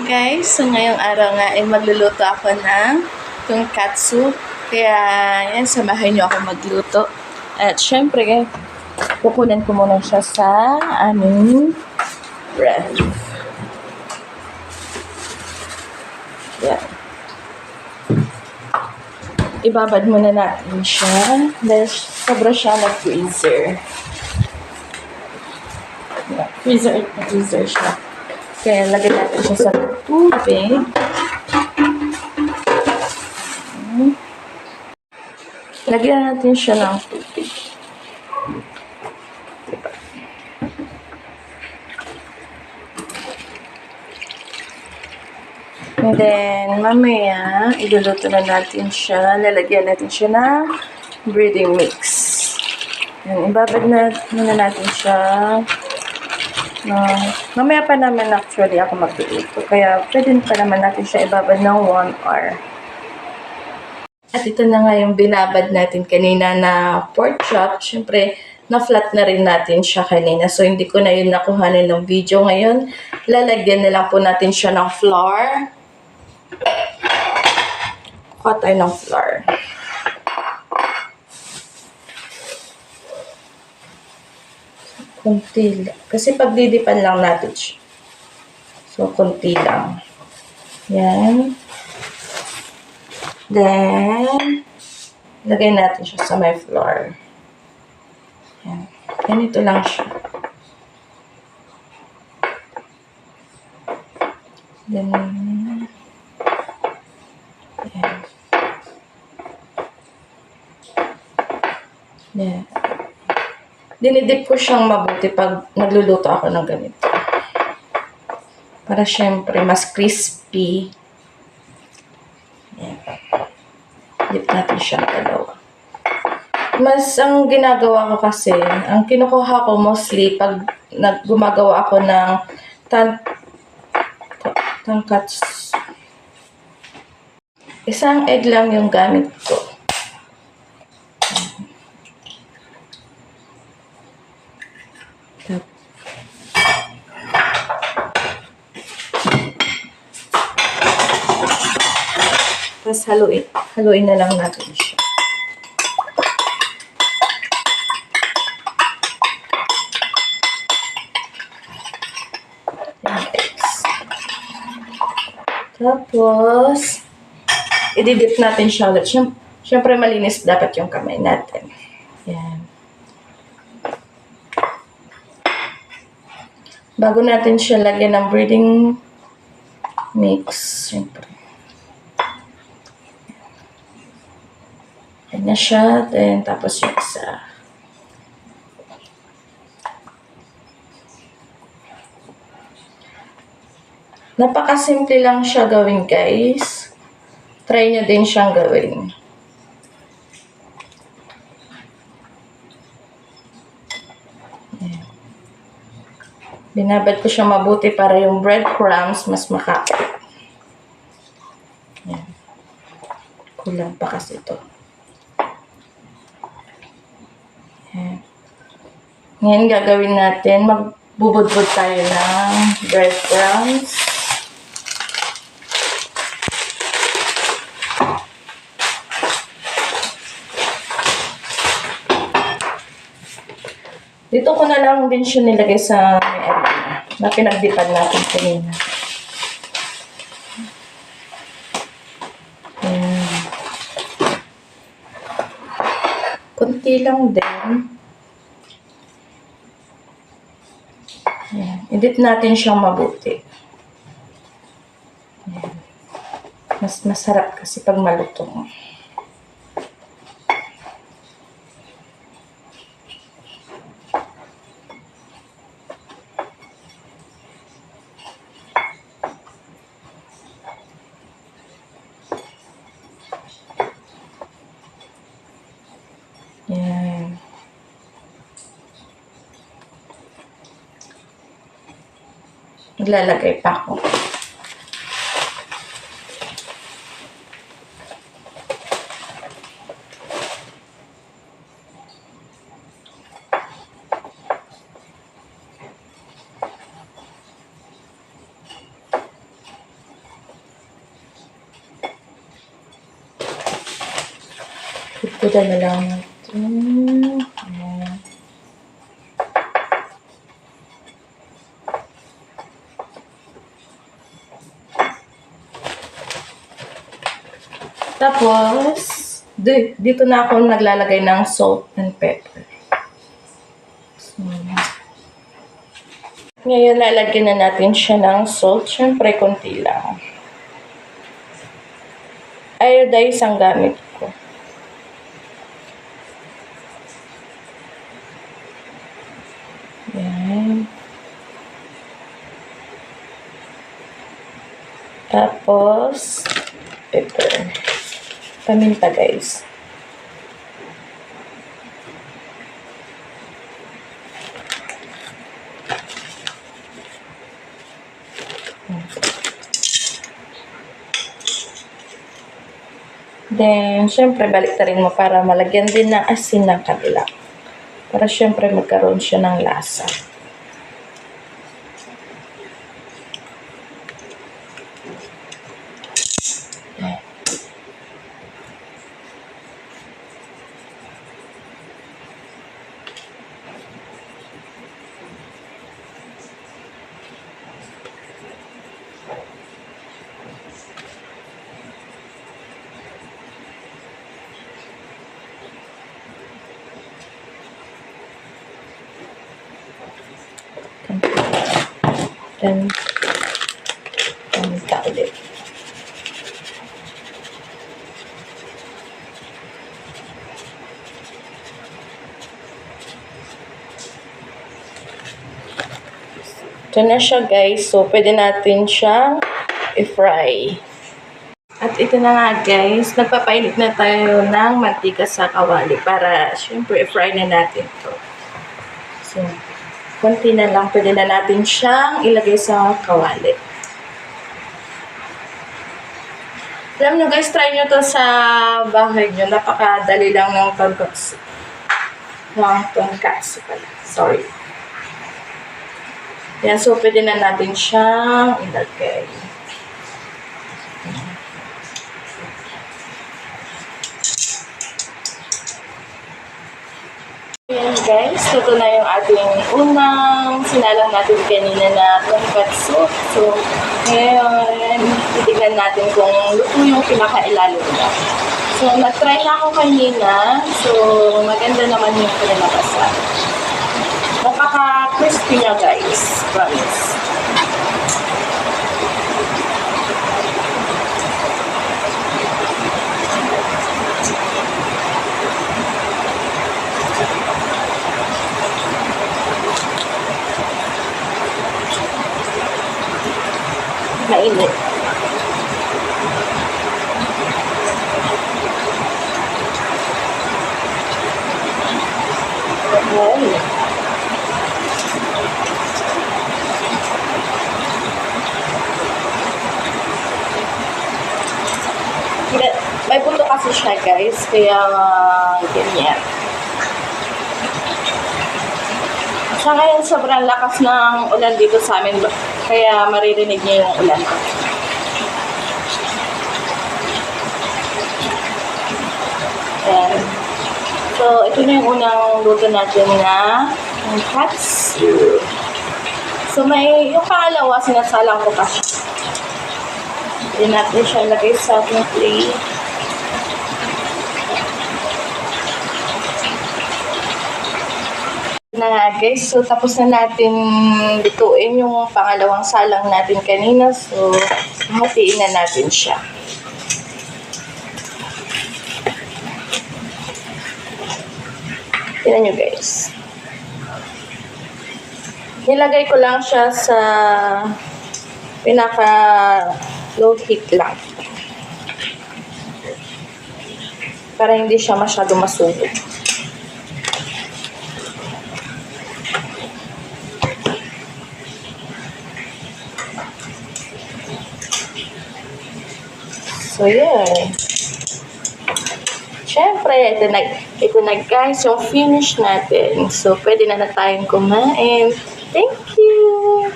guys, so ngayong araw nga ay magluluto ako ng tonkatsu. Kaya yan, samahan nyo ako magluto. At syempre, kukunin ko muna siya sa aming ref. Yan. Ibabad muna natin siya dahil sobra siya na freezer. Yan. Freezer siya. Kaya lagyan natin siya sa tubig. Lagyan natin siya ng tubig. Diba? And then, mamaya, iluluto na natin siya. Lalagyan natin siya ng breading mix. Yan, ibabad na muna natin siya. Mamaya pa naman actually ako magluluto. Kaya pwede pa naman natin siya ibabad ng 1 hour. At ito na nga yung binabad natin kanina na pork chop. Siyempre, na-flat na rin natin siya kanina. So, hindi ko na yun nakuhanin ng video ngayon. Lalagyan na lang po natin siya ng flour. Kuha tayo ng flour. Kunti lang. Kasi pagdidipan lang natin siya. So, kunti lang. Yan. Then, lagay natin siya sa may flour. Yan. Ganito lang siya. Then, yan. Yan. Dinidip ko siyang mabuti pag nagluluto ako ng ganito. Para syempre, mas crispy. Yan. Dip natin siyang dalawa. Ang ginagawa ko kasi, ang kinukuha ko mostly pag gumagawa ako ng tonkatsu. Isang egg lang yung gamit ko. Tapos haluin na lang natin siya. Tapos, ididip natin siya ulit. Siyempre, malinis dapat yung kamay natin. Yan. Bago natin siya lagyan ng breading mix, siyempre. Yan na siya. Then, tapos yung isa. Napakasimple lang siya gawin, guys. Try nyo din siyang gawin. Ayan. Binabad ko siya mabuti para yung breadcrumbs mas makapit. Ayan. Kulang pa kasi ito. Ayan. Ngayon gagawin natin, magbubudbud tayo ng breadcrumbs. Dito ko na lang din siya nilagay sa may arena na pinagdipan natin kanina. Ayan. Kunti lang din. Ayan. I-dip natin siyang mabuti. Ayan. Mas masarap kasi pag malutong. Yan. Maglalagay pa ako. Ito na lang natin. Ayan. Tapos, dito na ako naglalagay ng salt and pepper. So, ngayon, lalagyan na natin siya ng salt. Siyempre, konti lang. Iodize ang gamit ko. Yan. Tapos, pepper. Paminta, guys. Then, syempre, baliktarin mo para malagyan din ng asin ng kabila. Para syempre, magkaroon siya ng lasa. Then, paminta ulit. Ito na siya, guys. So, pwede natin siyang i-fry. At ito na nga, guys. Nagpapainit na tayo ng mantika sa kawali para, syempre, i-fry na natin ito. So, konti na lang. Pwede na natin siyang ilagay sa kawali. Alam nyo, guys, try nyo to sa bahay nyo. Napakadali lang ng tonkatsu. Pala. Sorry. Yan, so pwede na natin siyang ilagay. Yan, guys, ito na yung ating unang sinalang natin kanina na tonkatsu. So, ngayon, titignan natin kung luto yung pinakailalim niya. So, nag-try na ako kanina. So, maganda naman yung pinalabasan. Napaka-crispy niya, guys. Promise. Mainit. Okay. May puto kasi siya, guys, kaya ganyan. Sa ngayon, sobrang lakas ng ulan dito sa amin, kaya maririnig niya yung ulan. Ayan. So, ito na yung unang luto natin na tonkatsu. So, yung pangalawa, sinasalang ko pa siya. Hindi natin siya lagay sa ating plate. Na nga, guys, so tapos na natin lutuin yung pangalawang salang natin kanina. So, hatiin na natin siya. Tignan nyo, guys. Nilagay ko lang siya sa pinaka low heat lang. Para hindi siya masyado masunog. So, yeah. Siyempre, ito na guys, yung finish natin. So, pwede na tayong kumain. Thank you!